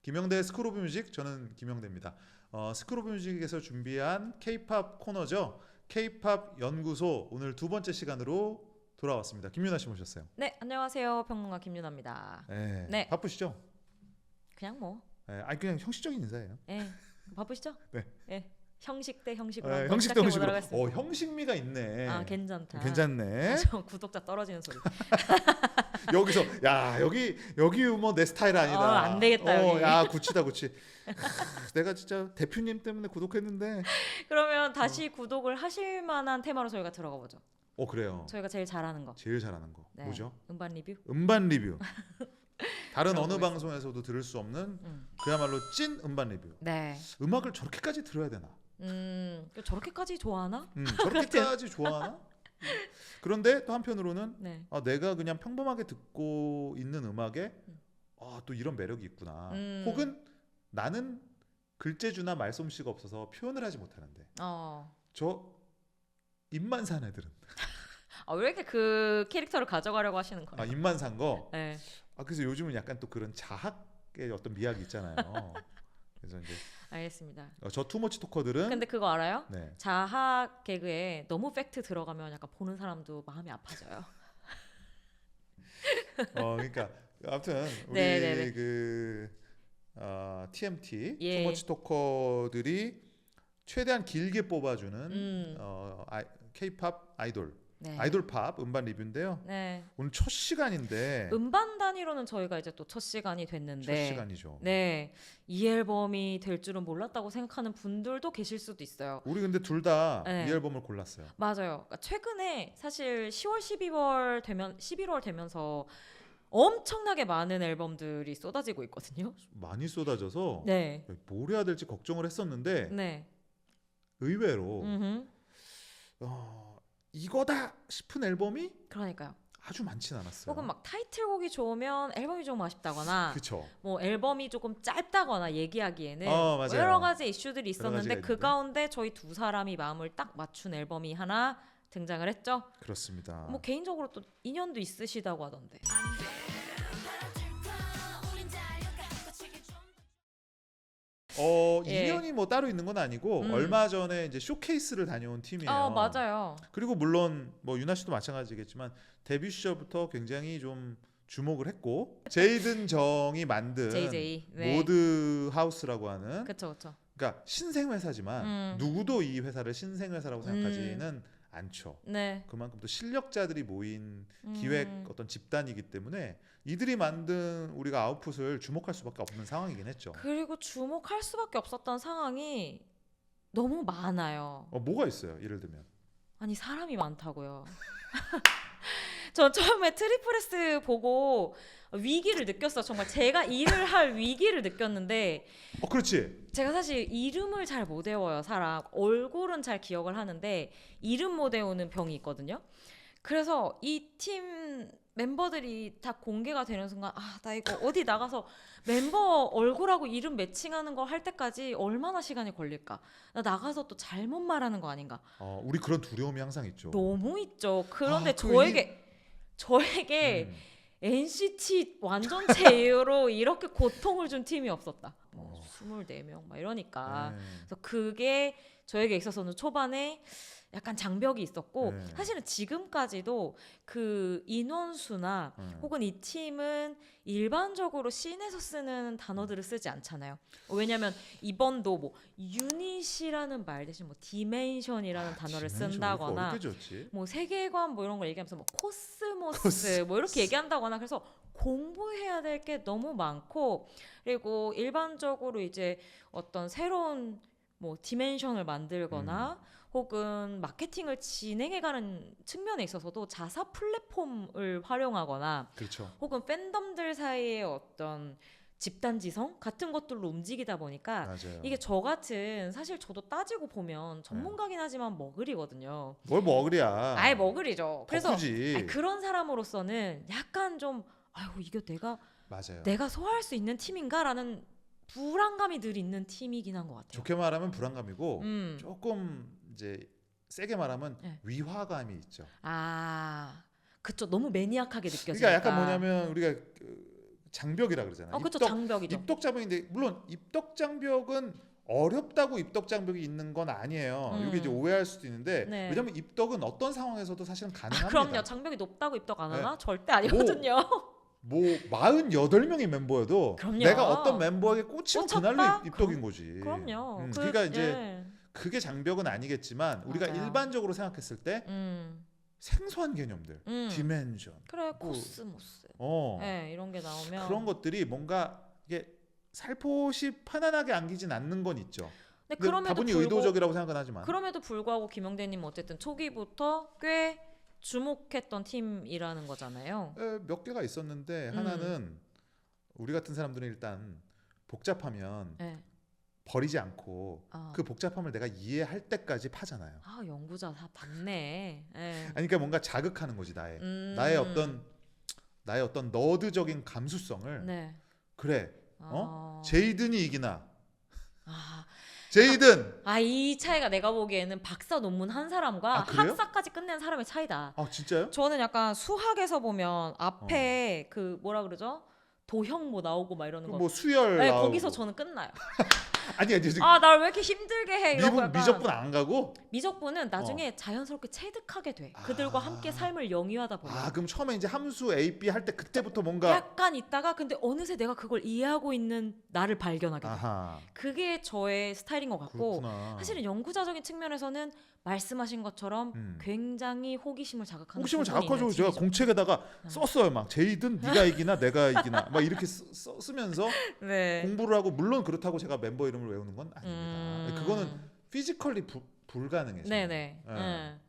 김영대의 스쿨 오브 뮤직, 저는 김영대입니다. 스쿨 오브 뮤직에서 준비한 K-팝 코너죠. K-팝 연구소, 오늘 두 번째 시간으로 돌아왔습니다. 김유나 씨 모셨어요. 네, 안녕하세요. 평론가 김유나입니다. 네, 네. 바쁘시죠? 그냥 뭐. 네, 아니 그냥 형식적인 인사예요. 네, 바쁘시죠? 네. 네. 형식 대 형식으로 네, 한번 형식 대 시작해보도록 형식으로. 하겠습니다. 형식미가 있네. 아, 괜찮다. 괜찮네. 아, 저 구독자 떨어지는 소리. 여기서 야 여기 뭐 내 스타일 아니다. 안 되겠다, 여기. 야 구치다 구치. 내가 진짜 대표님 때문에 구독했는데. 그러면 다시 구독을 하실 만한 테마로 저희가 들어가 보죠. 그래요. 저희가 제일 잘하는 거. 제일 잘하는 거 네. 뭐죠? 음반 리뷰. 음반 리뷰. 다른 어느 들어보겠습니다. 방송에서도 들을 수 없는 그야말로 찐 음반 리뷰. 네. 음악을 저렇게까지 들어야 되나? 저렇게까지 좋아하나? 저렇게까지 좋아하나? 그런데 또 한편으로는 네. 내가 그냥 평범하게 듣고 있는 음악에 또 이런 매력이 있구나. 혹은 나는 글재주나 말솜씨가 없어서 표현을 하지 못하는데 저 입만 산 애들은 왜 이렇게 그 캐릭터를 가져가려고 하시는 거예요? 입만 산 거. 네. 그래서 요즘은 약간 또 그런 자학의 어떤 미학이 있잖아요. 그래서 이제 알겠습니다. 저 투머치 토커들은 근데 그거 알아요? 네. 자학 개그에 너무 팩트 들어가면 약간 보는 사람도 마음이 아파져요. 그러니까 아무튼 우리 네네네. TMT 예. 투머치 토커들이 최대한 길게 뽑아주는 K-팝 아이돌 네. 아이돌 팝 음반 리뷰인데요. 네. 오늘 첫 시간인데 음반 단위로는 저희가 이제 또 첫 시간이 됐는데 첫 시간이죠. 네. 이 앨범이 될 줄은 몰랐다고 생각하는 분들도 계실 수도 있어요. 우리 근데 둘 다 이 네. 앨범을 골랐어요. 맞아요. 그러니까 최근에 사실 10월, 11월 되면서 엄청나게 많은 앨범들이 쏟아지고 있거든요. 많이 쏟아져서 네. 뭘 해야 될지 걱정을 했었는데 네. 의외로 음흠. 이거다 싶은 앨범이 그러니까요. 아주 많진 않았어요. 혹은 막 타이틀곡이 좋으면 앨범이 좀 아쉽다거나 그렇죠. 뭐 앨범이 조금 짧다거나 얘기하기에는 맞아요. 여러 가지 이슈들이 여러 있었는데 가지가 그 있는데. 가운데 저희 두 사람이 마음을 딱 맞춘 앨범이 하나 등장을 했죠. 그렇습니다. 뭐 개인적으로 또 인연도 있으시다고 하던데. 예. 인연이 뭐 따로 있는 건 아니고 얼마 전에 이제 쇼케이스를 다녀온 팀이에요. 맞아요. 그리고 물론 뭐 유나 씨도 마찬가지겠지만 데뷔 시절부터 굉장히 좀 주목을 했고 제이든 정이 만든 JJ. 네. 모드 하우스라고 하는 그렇죠. 그러니까 신생 회사지만 누구도 이 회사를 신생 회사라고 생각하지는 않죠. 네. 그만큼 또 실력자들이 모인 기획 어떤 집단이기 때문에 이들이 만든 우리가 아웃풋을 주목할 수밖에 없는 상황이긴 했죠. 그리고 주목할 수밖에 없었던 상황이 너무 많아요. 뭐가 있어요? 예를 들면 아니 사람이 많다고요. 저 처음에 트리플스 보고 위기를 느꼈어요. 정말 제가 일을 할 위기를 느꼈는데 그렇지. 제가 사실 이름을 잘 못 외워요. 사람 얼굴은 잘 기억을 하는데 이름 못 외우는 병이 있거든요. 그래서 이 팀 멤버들이 다 공개가 되는 순간 나 이거 어디 나가서 멤버 얼굴하고 이름 매칭하는 거 할 때까지 얼마나 시간이 걸릴까? 나 나가서 또 잘못 말하는 거 아닌가? 우리 그런 두려움이 항상 있죠. 너무 있죠. 그런데 그 저에게 NCT 완전체로 이렇게 고통을 준 팀이 없었다. 24명 막 이러니까. 그래서 그게 저에게 있어서는 초반에 약간 장벽이 있었고 사실은 지금까지도 그 인원수나 혹은 이 팀은 일반적으로 씬에서 쓰는 단어들을 쓰지 않잖아요. 왜냐하면 이번도 뭐 유닛이라는 말 대신 뭐 디멘션이라는 단어를 쓴다거나 뭐 세계관 뭐 이런 걸 얘기하면서 뭐 코스모스 뭐 이렇게 얘기한다거나 그래서 공부해야 될 게 너무 많고 그리고 일반적으로 이제 어떤 새로운 뭐 디멘션을 만들거나 혹은 마케팅을 진행해가는 측면에 있어서도 자사 플랫폼을 활용하거나 그렇죠. 혹은 팬덤들 사이의 어떤 집단지성 같은 것들로 움직이다 보니까 맞아요. 이게 저 같은 사실 저도 따지고 보면 전문가긴 하지만 머글이거든요. 뭘 머글이야. 아예 머글이죠. 그래서 덕후지. 그런 사람으로서는 약간 좀 이게 맞아요. 내가 소화할 수 있는 팀인가라는 불안감이 늘 있는 팀이긴 한 것 같아요. 좋게 말하면 불안감이고 조금 이제 세게 말하면 위화감이 있죠. 그쵸. 너무 매니악하게 느껴지니까. 그러니까 약간 뭐냐면 우리가 장벽이라 그러잖아요. 그렇죠. 장벽이죠. 입덕 장벽인데 물론 입덕 장벽은 어렵다고 입덕 장벽이 있는 건 아니에요. 이게 이제 오해할 수도 있는데 네. 왜냐면 입덕은 어떤 상황에서도 사실은 가능합니다. 그럼요. 장벽이 높다고 입덕 안 하나? 절대 아니거든요. 뭐 48명의 멤버여도 그럼요. 내가 어떤 멤버에게 꽂히면 꽂혔다? 그날로 입덕인 거지. 그럼요. 그러니까 이제 그게 장벽은 아니겠지만 우리가 맞아요. 일반적으로 생각했을 때 생소한 개념들, 디멘전, 그래 코스모스, 네, 이런 게 나오면 그런 것들이 뭔가 이게 살포시 편안하게 안기진 않는 건 있죠. 근데 다분히 의도적이라고 생각은 하지만 그럼에도 불구하고 김영대님 어쨌든 초기부터 꽤 주목했던 팀이라는 거잖아요. 몇 개가 있었는데 하나는 우리 같은 사람들은 일단 복잡하면 버리지 않고 그 복잡함을 내가 이해할 때까지 파잖아요. 연구자 다 봤네. 아니, 그러니까 뭔가 자극하는 거지 나의 어떤 너드적인 감수성을. 그래. 제이든이 이기나. 제이든. 이 차이가 내가 보기에는 박사 논문 한 사람과 학사까지 끝낸 사람의 차이다. 진짜요? 저는 약간 수학에서 보면 앞에 그 뭐라 그러죠? 도형 뭐 나오고 막 이러는 거. 뭐 수열. 네, 거기서 저는 끝나요. 아니 날 왜 이렇게 힘들게 해? 이러고 약간 미적분 안 가고? 미적분은 나중에 자연스럽게 체득하게 돼. 그들과 함께 삶을 영위하다 보면. 그럼 처음에 이제 함수 A, B 할 때 그때부터 뭔가 약간 있다가 근데 어느새 내가 그걸 이해하고 있는 나를 발견하게 돼. 그게 저의 스타일인 것 같고. 그렇구나. 사실은 연구자적인 측면에서는 말씀하신 것처럼 굉장히 호기심을 자극하는 호기심을 자극하죠. 제가 공책에다가 썼어요. 막 제이든 네가 이기나 내가 이기나 막 이렇게 쓰면서 공부를 하고 물론 그렇다고 제가 멤버 이름을 외우는 건 아닙니다. 그거는 피지컬리 불가능해요. 네네.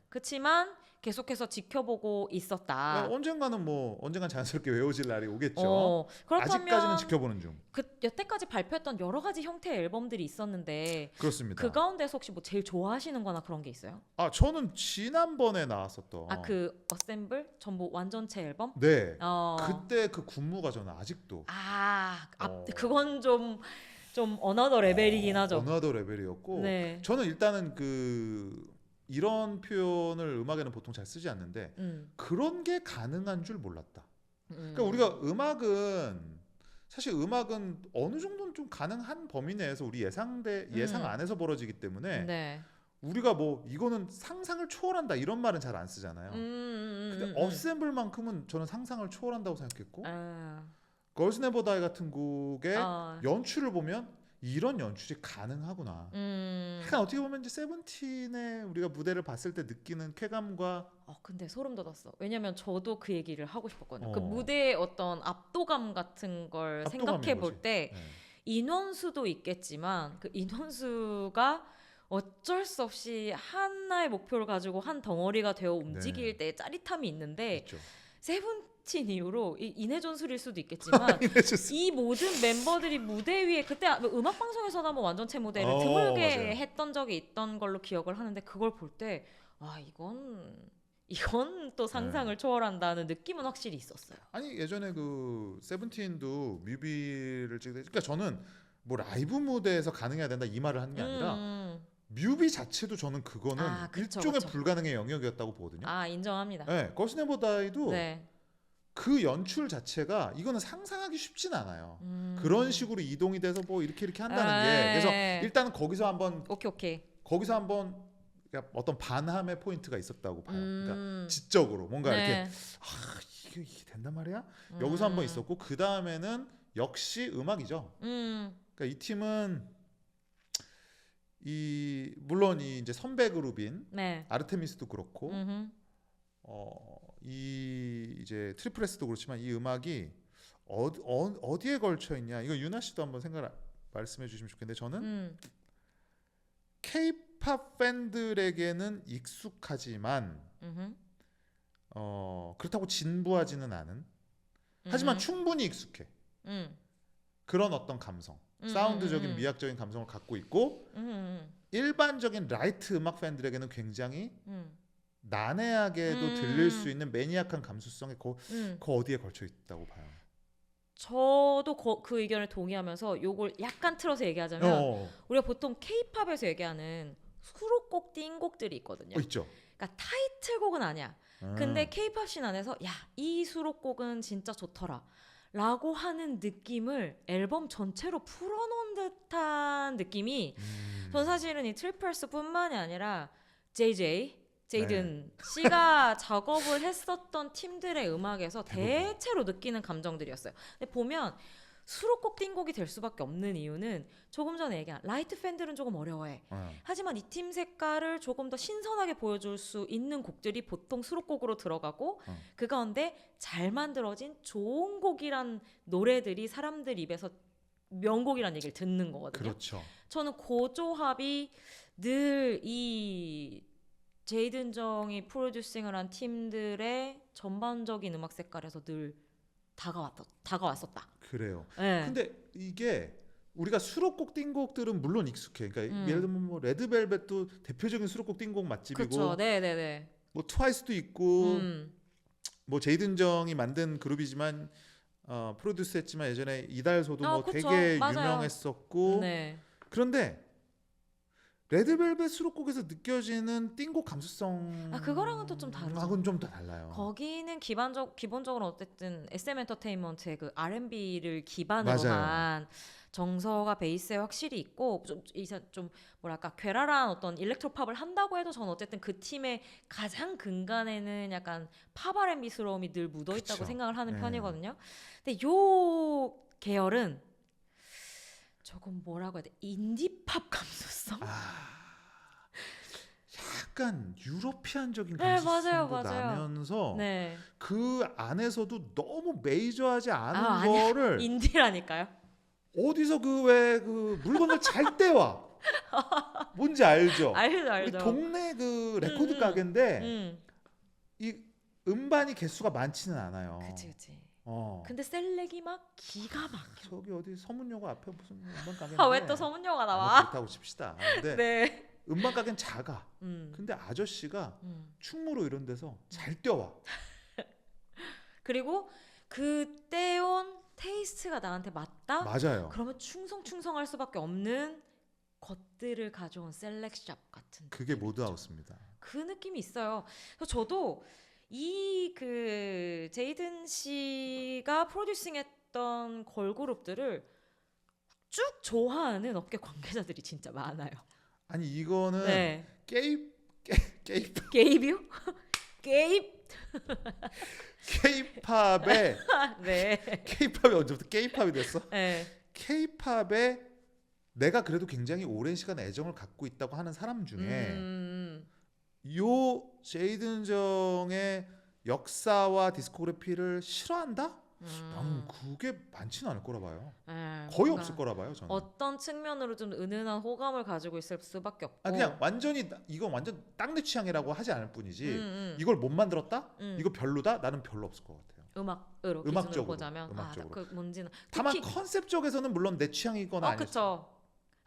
그렇지만 계속해서 지켜보고 있었다. 언젠간 자연스럽게 외워질 날이 오겠죠. 아직까지는 지켜보는 중. 여태까지 발표했던 여러 가지 형태의 앨범들이 있었는데 그렇습니다. 그 가운데서 혹시 뭐 제일 좋아하시는거나 그런 게 있어요? 저는 지난번에 나왔었던 그 어셈블 전부 완전체 앨범? 네. 그때 그 군무가 저는 아직도 그건 좀 어나더 레벨이긴 하죠. 어나더 레벨이었고 저는 일단은 이런 표현을 음악에는 보통 잘 쓰지 않는데 그런 게 가능한 줄 몰랐다. 그러니까 우리가 사실 음악은 어느 정도는 좀 가능한 범위 내에서 우리 예상 안에서 벌어지기 때문에 우리가 이거는 상상을 초월한다 이런 말은 잘 안 쓰잖아요. 근데 어셈블만큼은 저는 상상을 초월한다고 생각했고 걸스 네버 다이 같은 곡의 연출을 보면 이런 연출이 가능하구나. 약간 어떻게 보면 이제 세븐틴의 우리가 무대를 봤을 때 느끼는 쾌감과 근데 소름 돋았어. 왜냐면 저도 그 얘기를 하고 싶었거든요. 그 무대의 어떤 압도감 같은 걸 생각해 볼 때 인원수도 있겠지만 그 인원수가 어쩔 수 없이 하나의 목표를 가지고 한 덩어리가 되어 움직일 때 짜릿함이 있는데 있죠. 세븐틴 이후로 인해 전술일 수도 있겠지만 이 모든 멤버들이 무대 위에 그때 음악 방송에서도 한번 완전체 무대를 드물게 맞아요. 했던 적이 있던 걸로 기억을 하는데 그걸 볼 때 이건 또 상상을 초월한다는 느낌은 확실히 있었어요. 아니 예전에 그 세븐틴도 뮤비를 찍을 때 그러니까 저는 뭐 라이브 무대에서 가능해야 된다 이 말을 하는 게 아니라 뮤비 자체도 저는 그거는 일종의 불가능의 영역이었다고 보거든요. 인정합니다. 네, 걸스 네버 다이도 그 연출 자체가 이거는 상상하기 쉽진 않아요. 그런 식으로 이동이 돼서 뭐 이렇게 한다는 게 그래서 일단 거기서 한번 거기서 한번 어떤 반함의 포인트가 있었다고 봐요. 그러니까 지적으로 뭔가 이렇게 이게 된단 말이야? 여기서 한번 있었고 그 다음에는 역시 음악이죠. 그러니까 이 팀은 물론 이제 선배 그룹인 아르테미스도 그렇고 이제 트리플스도 그렇지만 이 음악이 어디에 걸쳐 있냐? 이거 유나 씨도 한번 말씀해 주시면 좋겠는데 저는 K-팝 팬들에게는 익숙하지만 그렇다고 진부하지는 않은 하지만 충분히 익숙해. 그런 어떤 감성, 사운드적인 미학적인 감성을 갖고 있고 일반적인 라이트 음악 팬들에게는 굉장히 난해하게도 들릴 수 있는 매니악한 감수성이 그 어디에 걸쳐 있다고 봐요. 저도 그 의견을 동의하면서 요걸 약간 틀어서 얘기하자면 우리가 보통 K-팝에서 얘기하는 수록곡 띵곡들이 있거든요. 있죠. 그러니까 타이틀곡은 아니야. 근데 K-팝 씬 안에서 이 수록곡은 진짜 좋더라 라고 하는 느낌을 앨범 전체로 풀어놓은 듯한 느낌이 전 사실은 이 트리플스뿐만이 아니라 제이든 씨가 작업을 했었던 팀들의 음악에서 대체로 느끼는 감정들이었어요. 근데 보면 수록곡 띵곡이 될 수밖에 없는 이유는 조금 전에 얘기한 라이트 팬들은 조금 어려워해. 하지만 이 팀 색깔을 조금 더 신선하게 보여줄 수 있는 곡들이 보통 수록곡으로 들어가고 그 가운데 잘 만들어진 좋은 곡이란 노래들이 사람들 입에서 명곡이란 얘기를 듣는 거거든요. 그렇죠. 저는 그 조합이 늘 이 제이든 정이 프로듀싱을 한 팀들의 전반적인 음악 색깔에서 늘 다가왔었다. 그래요. 네. 근데 이게 우리가 수록곡 띵곡들은 물론 익숙해. 그러니까 예를 들면 뭐 레드벨벳도 대표적인 수록곡 띵곡 맛집이고, 그렇죠. 네네네. 뭐 트와이스도 있고, 뭐 제이든 정이 만든 그룹이지만 프로듀스했지만 예전에 이달소도 뭐 그쵸. 되게 맞아요. 유명했었고. 네. 그런데 레드벨벳 수록곡에서 느껴지는 띵곡 감수성 그거랑은 또 좀 다르죠. 하고는 좀 더 달라요. 거기는 기본적으로 어쨌든 SM 엔터테인먼트의 그 R&B를 기반으로 맞아요. 한 정서가 베이스에 확실히 있고 좀 뭐랄까 괴랄한 어떤 일렉트로팝을 한다고 해도 저는 어쨌든 그 팀의 가장 근간에는 약간 팝 R&B스러움이 늘 묻어있다고 그쵸. 생각을 하는 네. 편이거든요. 근데 요 계열은 조금 뭐라고 해야 돼? 인디팝 감수성? 약간 유러피안적인 네, 감수성도 맞아요. 나면서 네. 그 안에서도 너무 메이저하지 않은 아니야. 거를 인디라니까요. 어디서 그 물건을 잘 떼와. 뭔지 알죠? 알죠. 우리 동네 그 레코드 가게인데 이 음반이 개수가 많지는 않아요. 그치. 근데 셀렉이 막 기가 막혀. 저기 어디 서문여고 앞에 무슨 음반 가게인데 왜 또 서문여가 나와? 그렇다고 칩시다. 근데 네. 음반 가게는 작아. 근데 아저씨가 충무로 이런 데서 잘 떼와. 그리고 그 떼온 테이스트가 나한테 맞다? 맞아요. 그러면 충성할 수밖에 없는 것들을 가져온 셀렉샵 같은 그게 모드하우스입니다. 그 느낌이 있어요. 그래서 저도 이 그 제이든 씨가 프로듀싱했던 걸그룹들을 쭉 좋아하는 업계 관계자들이 진짜 많아요. 아니 이거는 네. 게이팝의 네. 케이팝이 언제부터 게이팝이 됐어? 네. 케이팝에 내가 그래도 굉장히 오랜 시간 애정을 갖고 있다고 하는 사람 중에 요 제이든 정의 역사와 디스코그래피를 싫어한다? 나는 그게 많지는 않을 거라 봐요. 거의 없을 거라 봐요. 저는. 어떤 측면으로 좀 은은한 호감을 가지고 있을 수밖에 없고. 그냥 완전히 이건 완전 딱 내 취향이라고 하지 않을 뿐이지. 이걸 못 만들었다? 이거 별로다? 나는 별로 없을 것 같아요. 음악적으로 보자면 그 뭔지는 다만 컨셉 쪽에서는 물론 내 취향이거나 아니죠. 그렇죠.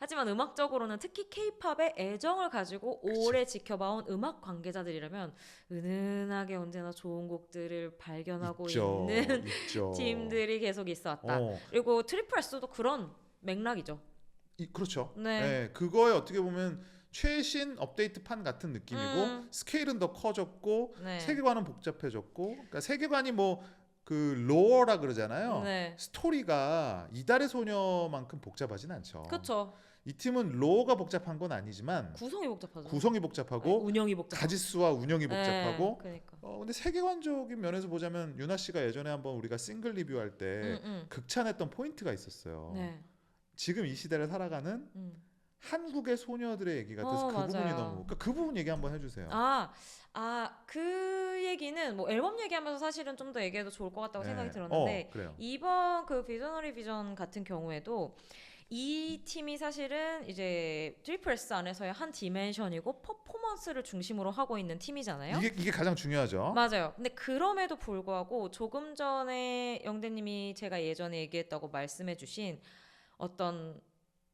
하지만 음악적으로는 특히 케이팝에 애정을 가지고 오래 지켜봐온 음악 관계자들이라면 은은하게 언제나 좋은 곡들을 발견하고 있는 팀들이 계속 있어왔다. 그리고 트리플 S도 그런 맥락이죠. 그렇죠. 네. 그거에 어떻게 보면 최신 업데이트판 같은 느낌이고 스케일은 더 커졌고 세계관은 복잡해졌고 그러니까 세계관이 뭐 그 로어라 그러잖아요. 스토리가 이달의 소녀만큼 복잡하진 않죠. 그렇죠. 이 팀은 로어가 복잡한 건 아니지만 구성이 복잡하죠. 구성이 복잡하고 운영이 복잡하고 가짓수와 운영이 복잡하고. 그러니까. 근데 세계관적인 면에서 보자면 유나 씨가 예전에 한번 우리가 싱글 리뷰할 때 극찬했던 포인트가 있었어요. 지금 이 시대를 살아가는 한국의 소녀들의 얘기 같아서 그 부분이 너무 그 부분 얘기 한번 해주세요. 그 얘기는 뭐 앨범 얘기하면서 사실은 좀 더 얘기해도 좋을 것 같다고 생각이 들었는데 이번 그 비저너리 비전 같은 경우에도 이 팀이 사실은 이제 트리플 S 안에서의 한 디멘션이고 퍼포먼스를 중심으로 하고 있는 팀이잖아요. 이게 가장 중요하죠. 맞아요. 근데 그럼에도 불구하고 조금 전에 영대님이 제가 예전에 얘기했다고 말씀해주신 어떤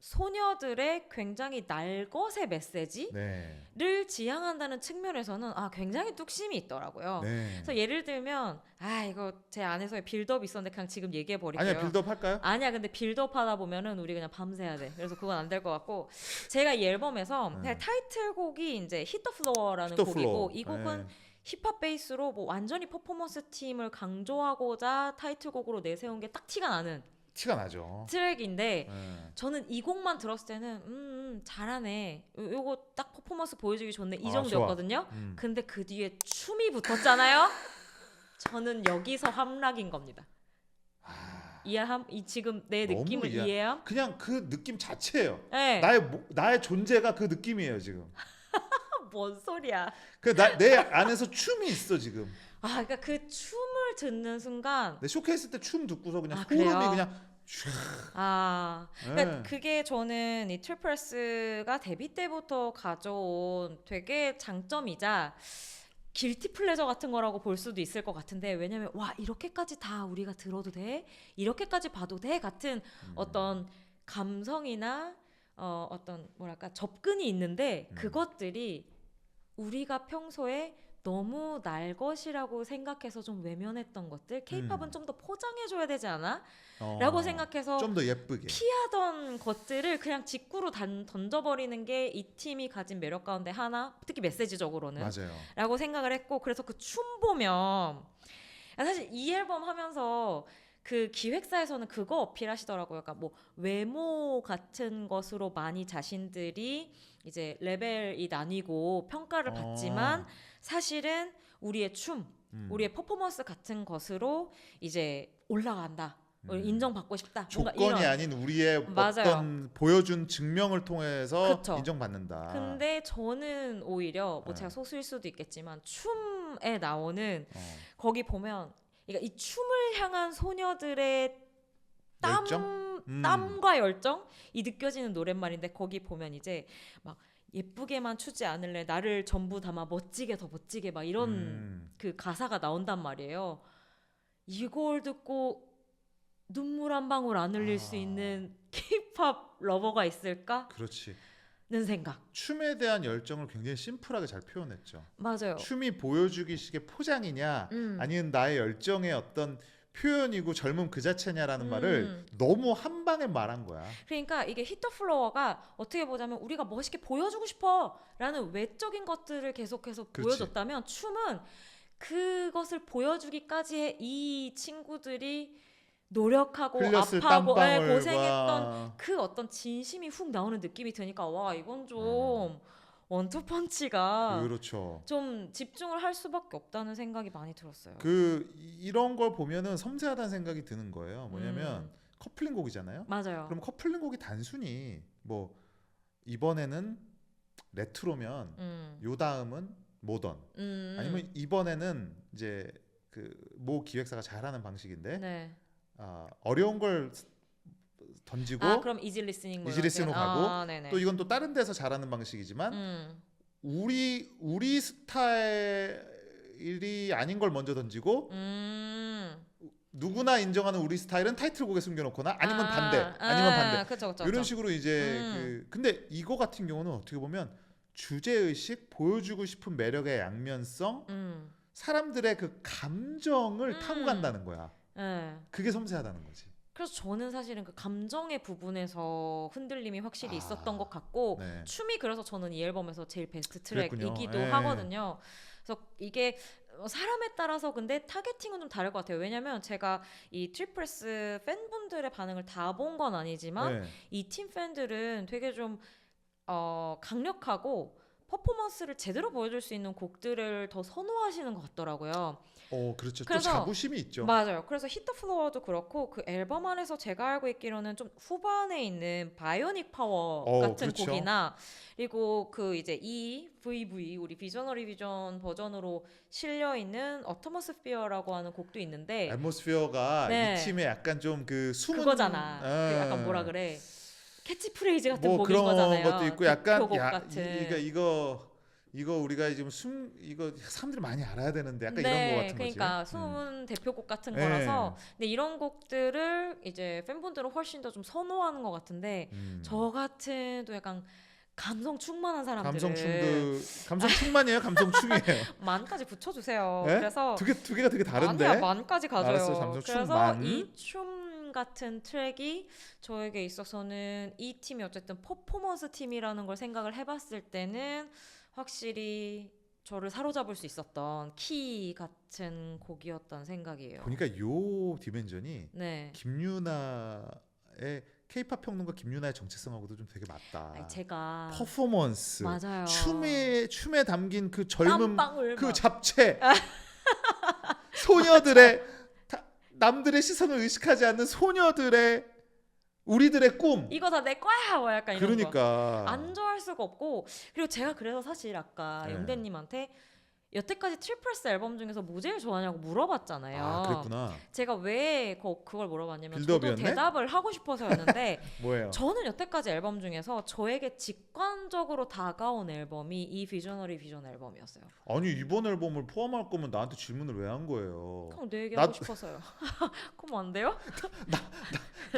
소녀들의 굉장히 날것의 메시지를 지향한다는 측면에서는 굉장히 뚝심이 있더라고요. 그래서 예를 들면 이거 제 안에서의 빌드업이 있었는데 그냥 지금 얘기해 버릴게요. 아니야, 빌드업 할까요? 아니야, 근데 빌드업 하다 보면은 우리 그냥 밤새야 돼. 그래서 그건 안 될 것 같고 제가 이 앨범에서 타이틀곡이 이제 Hit the Floor라는 곡이고 이 곡은 힙합 베이스로 뭐 완전히 퍼포먼스 팀을 강조하고자 타이틀곡으로 내세운 게 딱 티가 나는 티가 나죠. 트랙인데 저는 이 곡만 들었을 때는 잘하네. 요거 딱 퍼포먼스 보여주기 좋네. 이 정도였거든요. 근데 그 뒤에 춤이 붙었잖아요. 저는 여기서 함락인 겁니다. 지금 내 느낌을 이해함? 그냥 그 느낌 자체예요. 네. 나의 존재가 그 느낌이에요 지금. 뭔 소리야? 내 안에서 춤이 있어 지금. 그러니까 그 춤을 듣는 순간. 내 쇼케이스 때 춤 듣고서 그냥 소름이 그냥. 그러니까 그게 저는 이 트리플스가 데뷔 때부터 가져온 되게 장점이자 길티 플레저 같은 거라고 볼 수도 있을 것 같은데 왜냐면 와 이렇게까지 다 우리가 들어도 돼? 이렇게까지 봐도 돼? 같은 어떤 감성이나 어떤 뭐랄까 접근이 있는데 그것들이 우리가 평소에 너무 날 것이라고 생각해서 좀 외면했던 것들 K-팝은 좀 더 포장해줘야 되지 않아? 라고 생각해서 좀 더 예쁘게 피하던 것들을 그냥 직구로 던져버리는 게 이 팀이 가진 매력 가운데 하나, 특히 메시지적으로는 맞아요. 라고 생각을 했고 그래서 그 춤 보면 사실 이 앨범 하면서 그 기획사에서는 그거 어필하시더라고요. 그러니까 뭐 외모 같은 것으로 많이 자신들이 이제 레벨이 나뉘고 평가를 받지만 사실은 우리의 춤, 우리의 퍼포먼스 같은 것으로 이제 올라간다. 인정받고 싶다. 조건이 아닌 우리의 어떤 보여준 증명을 통해서 그쵸. 인정받는다. 근데 저는 오히려 뭐 제가 소수일 수도 있겠지만 춤에 나오는 거기 보면 그러니까 이 춤을 향한 소녀들의 땀과 열정이 느껴지는 노랫말인데 거기 보면 이제 막 예쁘게만 추지 않을래 나를 전부 담아 멋지게 더 멋지게 막 이런 그 가사가 나온단 말이에요. 이걸 듣고 눈물 한 방울 안 흘릴 수 있는 K-팝 러버가 있을까? 그렇지. 는 생각. 춤에 대한 열정을 굉장히 심플하게 잘 표현했죠. 맞아요. 춤이 보여주기식의 포장이냐 아니면 나의 열정의 어떤 표현이고 젊음 그 자체냐라는 말을 너무 한 방에 말한 거야. 그러니까 이게 히트 더 플로어가 어떻게 보자면 우리가 멋있게 보여주고 싶어라는 외적인 것들을 계속해서 보여줬다면 춤은 그것을 보여주기까지의 이 친구들이 노력하고 아파하고 고생했던 그 어떤 진심이 훅 나오는 느낌이 드니까 와 이건 좀 원투펀치가 그렇죠. 좀 집중을 할 수밖에 없다는 생각이 많이 들었어요. 이런 걸 보면은 섬세하다는 생각이 드는 거예요. 뭐냐면 커플링 곡이잖아요. 맞아요. 그럼 커플링 곡이 단순히 뭐 이번에는 레트로면 요 다음은 모던 아니면 이번에는 이제 그 모 기획사가 잘하는 방식인데 네. 어려운 걸 던지고 그럼 이지 리스닝으로 가고 또 이건 또 다른 데서 잘하는 방식이지만 우리 스타일이 아닌 걸 먼저 던지고 누구나 인정하는 우리 스타일은 타이틀곡에 숨겨놓거나 아니면 반대 그쵸. 이런 식으로 이제 근데 이거 같은 경우는 어떻게 보면 주제의식 보여주고 싶은 매력의 양면성 사람들의 그 감정을 타고 간다는 거야. 그게 섬세하다는 거지. 그래서 저는 사실은 그 감정의 부분에서 흔들림이 확실히 있었던 것 같고 춤이 그래서 저는 이 앨범에서 제일 베스트 트랙이기도 하거든요. 그래서 이게 사람에 따라서 근데 타겟팅은 좀 다를 것 같아요. 왜냐면 제가 이 트리플스 팬분들의 반응을 다 본 건 아니지만 이 팀 팬들은 되게 좀 강력하고 퍼포먼스를 제대로 보여줄 수 있는 곡들을 더 선호하시는 것 같더라고요. 그렇죠. 또 자부심이 있죠. 맞아요. 그래서 히트 플로어도 그렇고 그 앨범 안에서 제가 알고 있기로는 좀 후반에 있는 바이오닉 파워 같은 그렇죠. 곡이나 그리고 그 이제 이 VV 우리 비저너리 비전 버전으로 실려 있는 어트모스피어라고 하는 곡도 있는데 애트모스피어가 이 팀의 약간 좀 그 숨은 그거잖아. 그 약간 뭐라 그래? 캐치프레이즈 같은 곡인 그런 거잖아요. 것도 있고 약간 같은. 이거 우리가 지금 이거 사람들이 많이 알아야 되는데 약간 이런 거 같은 그러니까 거지. 숨은 대표곡 같은 거라서 근데 이런 곡들을 이제 팬분들은 훨씬 더 좀 선호하는 것 같은데 저 같은 또 약간 감성 충만한 사람들은 감성 충만이에요? 감성 충이에요? 만까지 붙여주세요. 네? 그래서 두 개가 되게 다른데? 아니야 만까지 가져요. 알았어요. 그래서 이 춤 같은 트랙이 저에게 있어서는 이 팀이 어쨌든 퍼포먼스 팀이라는 걸 생각을 해봤을 때는 확실히 저를 사로잡을 수 있었던 키 같은 곡이었던 생각이에요. 보니까 요 디멘전이 네. 김유나의 K-팝 평론가 김유나의 정체성하고도 좀 되게 맞다. 아니, 제가 퍼포먼스, 맞아요. 춤에 담긴 그 젊은 땀방울 그 막. 잡채, 소녀들의 남들의 시선을 의식하지 않는 소녀들의 우리들의 꿈. 이거 다 내 거야, 뭐 약간 이런 거. 그러니까 안 좋아할 수가 없고, 그리고 제가 그래서 사실 아까 네. 영대님한테 여태까지 트리플스 앨범 중에서 뭐 제일 좋아하냐고 물어봤잖아요. 아, 그랬구나. 제가 왜 그걸 물어봤냐면 빌드업이었네? 저도 대답을 하고 싶어서였는데 뭐예요? 저는 여태까지 앨범 중에서 저에게 직관적으로 다가온 앨범이 이 비저너리 비전 앨범이었어요. 아니 이번 앨범을 포함할 거면 나한테 질문을 왜 한 거예요? 그럼 내 얘기하고 싶어서요. 그럼 안 돼요?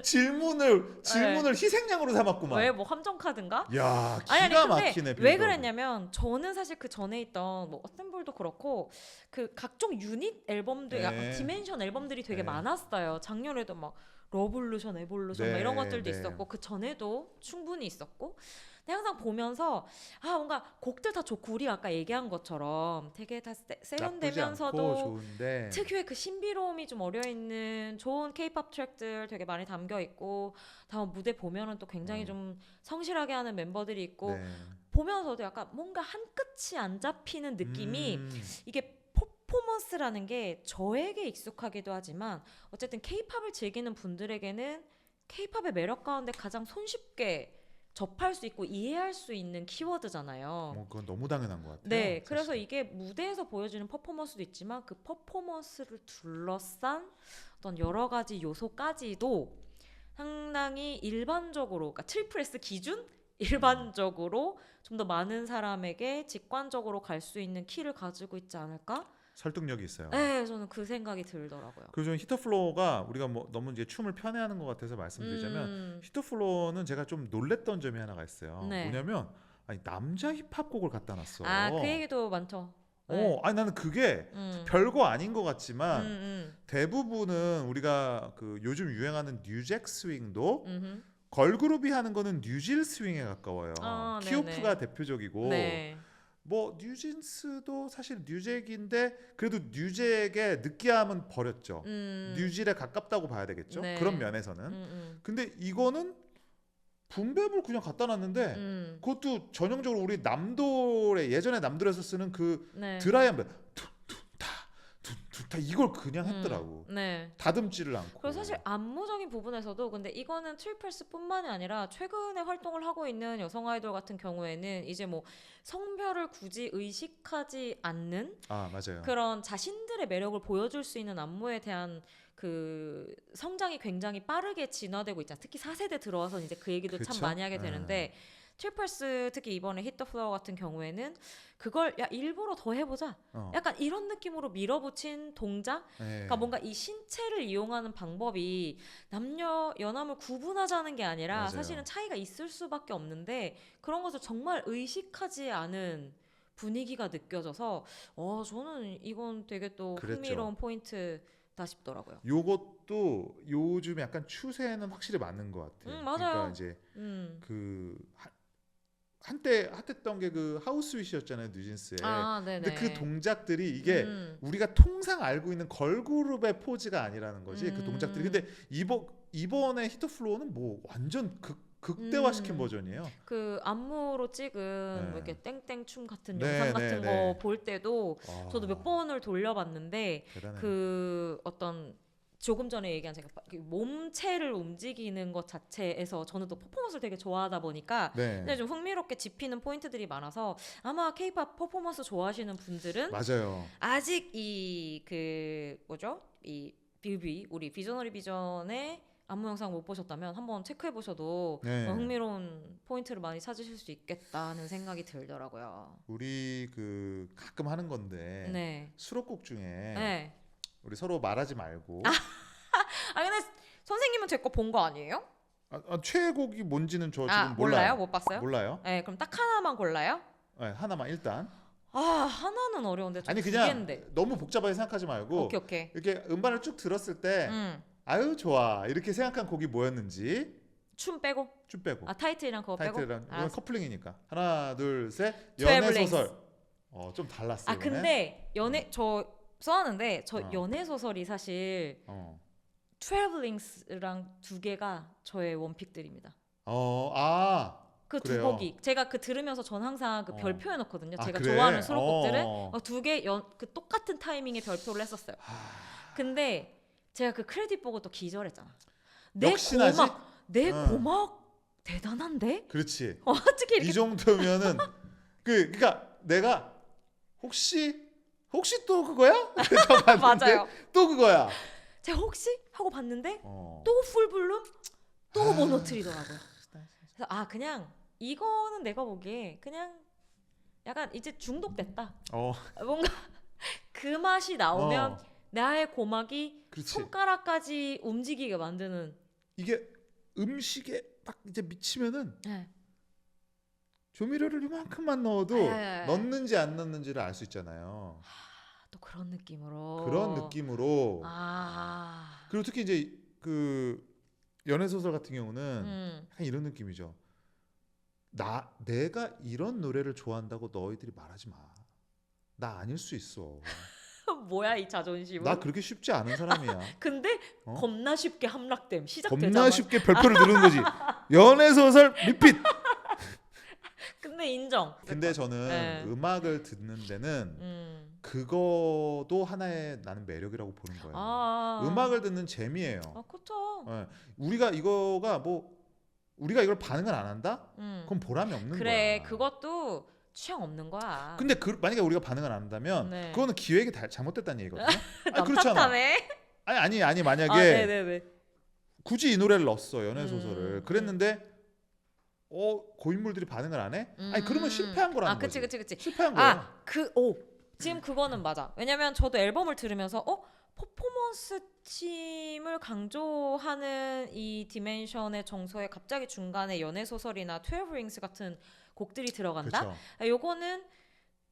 질문을 희생양으로 삼았구만. 왜 뭐 함정 카드인가? 야, 아니 기가 근데 막히네. 왜 빌드업이. 그랬냐면 저는 사실 그 전에 있던 뭐 어셈블도 그렇고 그 각종 유닛 앨범들, 네. 약간 디멘션 앨범들이 되게 네. 많았어요. 작년에도 막 러블루션, 에볼루션 막 네, 이런 것들도 네. 있었고 그 전에도 충분히 있었고. 근데 항상 보면서 뭔가 곡들 다 좋고 우리가 아까 얘기한 것처럼 되게 다 나쁘지 않고 세련되면서도 좋은데 특유의 그 신비로움이 좀 어려 있는 좋은 K-팝 트랙들 되게 많이 담겨 있고 다음 무대 보면은 또 굉장히 좀 성실하게 하는 멤버들이 있고 네. 보면서도 약간 뭔가 한 끝이 안 잡히는 느낌이 이게 퍼포먼스라는 게 저에게 익숙하기도 하지만 어쨌든 K-팝을 즐기는 분들에게는 K-팝의 매력 가운데 가장 손쉽게 접할 수 있고 이해할 수 있는 키워드잖아요. 그건 너무 당연한 것 같아요. 네, 사실. 그래서 이게 무대에서 보여주는 퍼포먼스도 있지만 그 퍼포먼스를 둘러싼 어떤 여러 가지 요소까지도 상당히 일반적으로, 그러니까 트리플 S 기준 일반적으로 좀 더 많은 사람에게 직관적으로 갈 수 있는 키를 가지고 있지 않을까? 설득력이 있어요. 네, 저는 그 생각이 들더라고요. 그리고 좀 히터플로어가 우리가 뭐 너무 이제 춤을 편애하는 것 같아서 말씀드리자면 히터플로어는 제가 좀 놀랬던 점이 하나가 있어요. 네. 뭐냐면 아니 남자 힙합 곡을 갖다 놨어. 그 얘기도 많죠. 네. 아니 나는 그게 별거 아닌 것 같지만 대부분은 우리가 그 요즘 유행하는 뉴잭 스윙도 걸그룹이 하는 거는 뉴질 스윙에 가까워요. 키오프가 대표적이고 네. 뭐 뉴진스도 사실 뉴잭인데 그래도 뉴잭의 느끼함은 버렸죠. 뉴질에 가깝다고 봐야 되겠죠. 네. 그런 면에서는. 근데 이거는 붐베을 그냥 갖다 놨는데 그것도 전형적으로 우리 남돌의 예전에 남돌에서 쓰는 그 네. 드라이한 다 이걸 그냥 했더라고. 네. 다듬지를 않고. 그래서 사실 안무적인 부분에서도 근데 이거는 트리플스뿐만이 아니라 최근에 활동을 하고 있는 여성 아이돌 같은 경우에는 이제 뭐 성별을 굳이 의식하지 않는 맞아요. 그런 자신들의 매력을 보여줄 수 있는 안무에 대한 그 성장이 굉장히 빠르게 진화되고 있잖아요. 특히 4세대 들어와서 이제 그 얘기도 참 많이 하게 되는데 트리플스 특히 이번에 히트 플로어 같은 경우에는 그걸 일부러 더 해보자 약간 이런 느낌으로 밀어붙인 동작 그러니까 뭔가 이 신체를 이용하는 방법이 남녀 연함을 구분하자는 게 아니라 맞아요. 사실은 차이가 있을 수밖에 없는데 그런 것을 정말 의식하지 않은 분위기가 느껴져서 저는 이건 되게 또 흥미로운 포인트다 싶더라고요. 요것도 요즘 약간 추세는 확실히 맞는 것 같아요. 맞아요. 그러니까 이제 그 한때 핫했던 게 그 하우스 위시였잖아요, 뉴진스의. 근데 그 동작들이 이게 우리가 통상 알고 있는 걸그룹의 포즈가 아니라는 거지. 그 동작들이. 근데 이번에 히터플로어는 뭐 완전 극대화시킨 버전이에요. 그 안무로 찍은 뭐 이렇게 땡땡 춤 같은 네, 영상 같은 네, 거 볼 때도 저도 몇 번을 돌려봤는데 대단해요. 그 어떤 조금 전에 얘기한 제가 몸체를 움직이는 것 자체에서 저는 또 퍼포먼스를 되게 좋아하다 보니까 근데 좀 흥미롭게 짚히는 포인트들이 많아서 아마 K-팝 퍼포먼스 좋아하시는 분들은 맞아요. 아직 이 뷰비 우리 비저너리 비전의 안무 영상 못 보셨다면 한번 체크해 보셔도 흥미로운 포인트를 많이 찾으실 수 있겠다는 생각이 들더라고요. 우리 그 가끔 하는 건데 수록곡 중에 우리 서로 말하지 말고. 근데 선생님은 제 거 본 거 아니에요? 최애곡이 뭔지는 저 지금 몰라요? 못 봤어요? 몰라요. 네, 그럼 딱 하나만 골라요? 네, 하나만 일단. 하나는 어려운데. 아니 그냥 너무 복잡하게 생각하지 말고. 오케이. 이렇게 음반을 쭉 들었을 때 아유 좋아 이렇게 생각한 곡이 뭐였는지. 춤 빼고. 타이틀이랑 그거 빼고. 이건 커플링이니까. 하나 둘 셋. 연애 소설. 좀 달랐어요. 아 근데 저 써왔는데 저 연애 소설이 사실 트래블링스랑 두 개가 저의 원픽들입니다. 그 두 곡이 제가 그 들으면서 전 항상 그 별표 해놓거든요. 제가 그래? 좋아하는 수록곡들을 두 개 그 똑같은 타이밍에 별표를 했었어요. 근데 제가 그 크레딧 보고 또 기절했잖아. 내 고막 대단한데? 그렇지. 어떻게 이렇게 이 정도면은 그러니까 내가 혹시 또 그거야? 맞아요. 또 그거야. 제가 혹시 하고 봤는데 또 풀블룸 또 모노트리더라고요. 그래서 그냥 이거는 내가 보기에 그냥 약간 이제 중독됐다. 뭔가 그 맛이 나오면 나의 고막이 그렇지. 손가락까지 움직이게 만드는 이게 음식에 딱 이제 미치면은 조미료를 이만큼만 넣어도 넣는지 안 넣는지를 알 수 있잖아요. 또 그런 느낌으로. 그리고 특히 이제 그 연애 소설 같은 경우는 약간 이런 느낌이죠. 내가 이런 노래를 좋아한다고 너희들이 말하지 마. 나 아닐 수 있어. 뭐야 이 자존심은. 나 그렇게 쉽지 않은 사람이야. 근데 겁나 쉽게 함락됨. 시작되자마자. 겁나 쉽게 별표를 누르는 거지. 연애 소설 리핏. 근데 인정. 근데 저는 음악을 듣는 데는 그거도 하나의 나는 매력이라고 보는 거예요. 음악을 듣는 재미예요. 그렇죠. 우리가 우리가 이걸 반응을 안 한다? 그럼 보람이 없는 거야. 그래, 그것도 취향 없는 거야. 근데 만약에 우리가 반응을 안 한다면 그거는 기획이 잘못됐다는 얘기거든요. 그렇잖아. 아니 만약에 굳이 이 노래를 넣었어 연애 소설을 그랬는데 고인물들이 반응을 안 해? 그러면 실패한 거라는 거지. 그치. 실패한 거야. 지금 그거는 맞아. 왜냐면 저도 앨범을 들으면서 퍼포먼스 팀을 강조하는 이 디멘션의 정서에 갑자기 중간에 연애 소설이나 12 Rings 같은 곡들이 들어간다. 그쵸. 요거는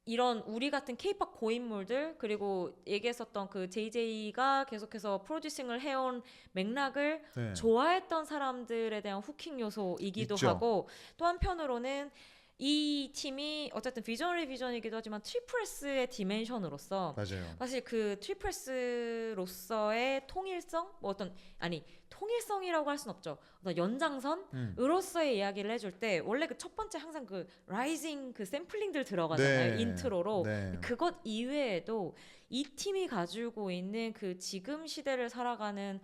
이런 우리 같은 K-pop 고인물들 그리고 얘기했었던 그 JJ가 계속해서 프로듀싱을 해온 맥락을 좋아했던 사람들에 대한 후킹 요소이기도 있죠. 하고 또 한편으로는 이 팀이 어쨌든 비전리 비전이기도 하지만 트리플스의 디멘션으로서 맞아요. 사실 그 트리플스로서의 통일성 통일성이라고 할 순 없죠. 어떤 연장선으로서의 이야기를 해줄 때 원래 그 첫 번째 항상 그 라이징 그 샘플링들 들어가잖아요. 인트로로. 그것 이외에도 이 팀이 가지고 있는 그 지금 시대를 살아가는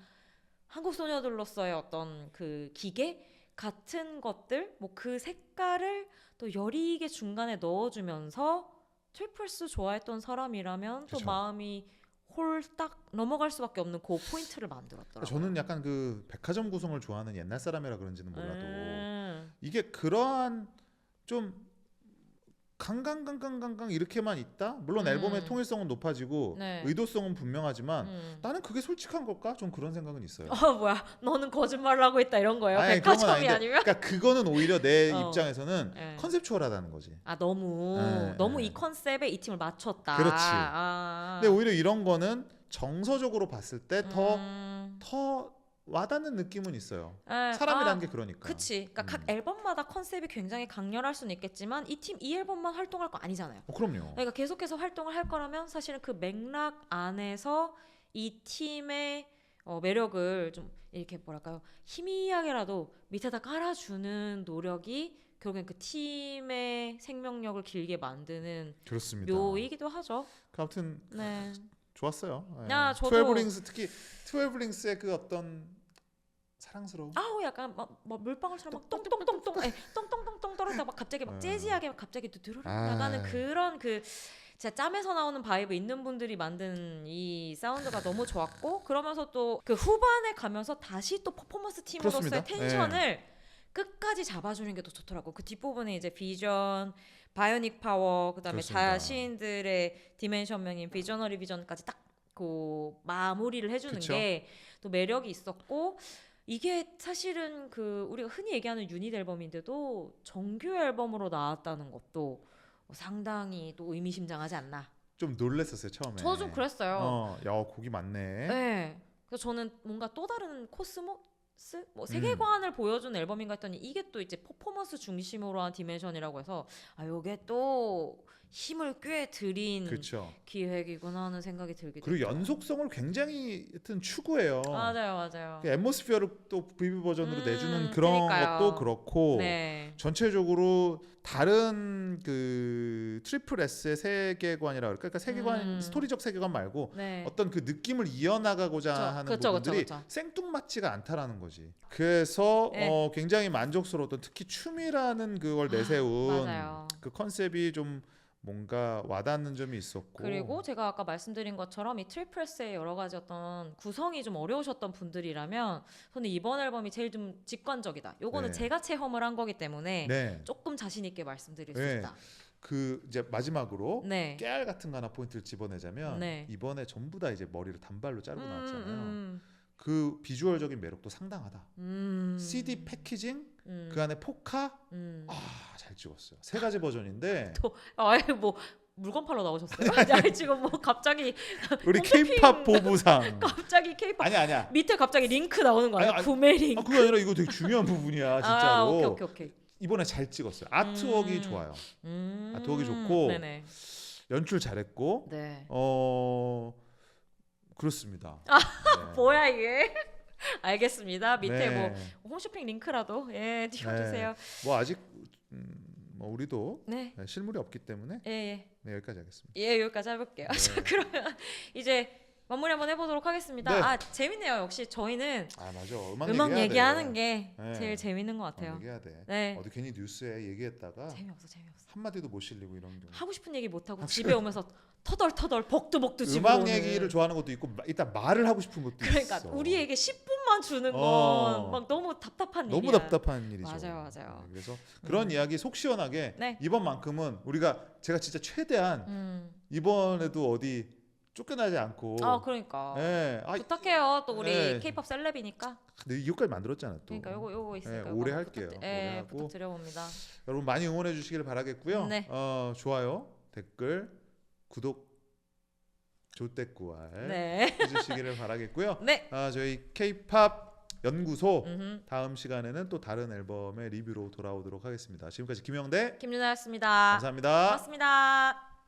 한국 소녀들로서의 어떤 그 기계 같은 것들 그 색깔을 또 여리게 중간에 넣어주면서 트리플스 좋아했던 사람이라면 또 마음이 홀딱 넘어갈 수밖에 없는 그 포인트를 만들었더라고요. 저는 약간 그 백화점 구성을 좋아하는 옛날 사람이라 그런지는 몰라도 이게 그러한 좀 강강 이렇게만 있다? 물론 앨범의 통일성은 높아지고 의도성은 분명하지만 나는 그게 솔직한 걸까? 좀 그런 생각은 있어요. 뭐야? 너는 거짓말을 하고 있다 이런 거예요? 백화점이 아니면? 그러니까 그거는 오히려 내 입장에서는 컨셉추얼하다는 거지. 너무 이 컨셉에 이 팀을 맞췄다. 그렇지. 근데 오히려 이런 거는 정서적으로 봤을 때 더 와닿는 느낌은 있어요. 사람이라는 게 그러니까. 그치. 그러니까 각 앨범마다 컨셉이 굉장히 강렬할 수는 있겠지만 이 팀 이 앨범만 활동할 거 아니잖아요. 그럼요. 그러니까 계속해서 활동을 할 거라면 사실은 그 맥락 안에서 이 팀의 매력을 좀 이렇게 뭐랄까요 희미하게라도 밑에다 깔아주는 노력이 결국엔 그 팀의 생명력을 길게 만드는 그렇습니다. 묘이기도 하죠. 아무튼 네. 좋았어요. 저도 12 링스 특히 12 링스의 그 어떤 사랑스러움. 약간 막 물방울처럼 막 똥똥똥똥 똥똥똥똥 떨어지다 막 갑자기 막 재즈하게 막 갑자기 두루룩 나가는 그런 그 진짜 짬에서 나오는 바이브 있는 분들이 만든 이 사운드가 너무 좋았고 그러면서 또 그 후반에 가면서 다시 또 퍼포먼스 팀으로서의 그렇습니다. 텐션을 끝까지 잡아주는 게 더 좋더라고. 그 뒷부분에 이제 비전, 바이오닉 파워, 그다음에 그렇습니다. 자신들의 디멘션명인 비저너리 비전까지 딱 그 마무리를 해주는 게 또 매력이 있었고 이게 사실은 그 우리가 흔히 얘기하는 유닛 앨범인데도 정규 앨범으로 나왔다는 것도 상당히 또 의미심장하지 않나. 좀 놀랐었어요 처음에. 저도 좀 그랬어요. 야 곡이 많네. 네. 그래서 저는 뭔가 또 다른 세계관을 보여주는 앨범인가 했더니 이게 또 이제 퍼포먼스 중심으로 한 디멘션이라고 해서 요게 또 힘을 꽤 들인 그렇죠. 기획이구나 하는 생각이 들기도 그리고 했죠. 연속성을 굉장히 하여튼 추구해요. 맞아요. 그 앰모스피어를 또 프리뷰 버전으로 내주는 그런 그러니까요. 것도 그렇고 네. 전체적으로 다른 그 트리플 S의 세계관이라 그럴까? 그러니까 세계관 스토리적 세계관 말고 네. 어떤 그 느낌을 이어나가고자 하는 부분들이 생뚱맞지가 않다라는 거지. 그래서 네. 굉장히 만족스러웠던 특히 춤이라는 그걸 내세운 맞아요. 그 컨셉이 좀 뭔가 와닿는 점이 있었고 그리고 제가 아까 말씀드린 것처럼 이 트리플스의 여러 가지 어떤 구성이 좀 어려우셨던 분들이라면 저는 이번 앨범이 제일 좀 직관적이다. 요거는 네. 제가 체험을 한 거기 때문에 네. 조금 자신 있게 말씀드릴 수 네. 있다. 그 이제 마지막으로 네. 깨알 같은 거 하나 포인트를 집어내자면 네. 이번에 전부 다 이제 머리를 단발로 자르고 나왔잖아요. 그 비주얼적인 매력도 상당하다. CD 패키징 그 안에 포카 잘 찍었어요. 3가지 버전인데 또 아예 뭐 물건 팔러 나오셨어요? 아니 지금 뭐 갑자기 우리 K-팝 보부상 갑자기 K-팝 아니야 밑에 갑자기 링크 나오는 거 아니야? 아니, 구매 링크. 그게 아니라 이거 되게 중요한 부분이야 진짜로. 오케이. 이번에 잘 찍었어요. 아트웍이 좋아요. 아트웍이 좋고 네네. 연출 잘했고 네. 그렇습니다. 네. 뭐야 이게? 알겠습니다. 밑에 네. 뭐 홈쇼핑 링크라도 띄워주세요. 네. 뭐 아직 뭐 우리도 네. 실물이 없기 때문에 네, 여기까지 하겠습니다. 여기까지 해볼게요. 네. 자, 그러면 이제 마무리 한번 해보도록 하겠습니다. 네. 재밌네요. 역시 저희는 맞아. 음악 얘기하는 게 제일 재밌는 것 같아요. 얘기해야 돼. 네. 어디 괜히 뉴스에 얘기했다가 재미없어. 한마디도 못 실리고 이런 경우. 하고 싶은 얘기 못 하고 집에 오면서 터덜 복도 집으로 음악 오는. 얘기를 좋아하는 것도 있고 일단 말을 하고 싶은 것도 그러니까 있어. 우리에게 10분만 주는 건 막 너무 답답한 일이야. 너무 답답한 일이죠. 맞아요. 네, 그래서 그런 이야기 속 시원하게 네. 이번만큼은 제가 진짜 최대한 이번에도 어디 쫓겨나지 않고. 그러니까. 네. 부탁해요. 또 우리 K-팝 셀럽이니까. 근데 이것까지 만들었잖아 또. 그러니까 요거 있으니까. 네, 오래 할게요. 오래 하고. 부탁드려봅니다. 여러분 많이 응원해 주시길 바라겠고요. 네. 좋아요, 댓글, 구독, 조댓구알 네. 해주시기를 바라겠고요. 네. 저희 K-팝 연구소 다음 시간에는 또 다른 앨범의 리뷰로 돌아오도록 하겠습니다. 지금까지 김영대, 김윤아였습니다. 감사합니다. 고맙습니다.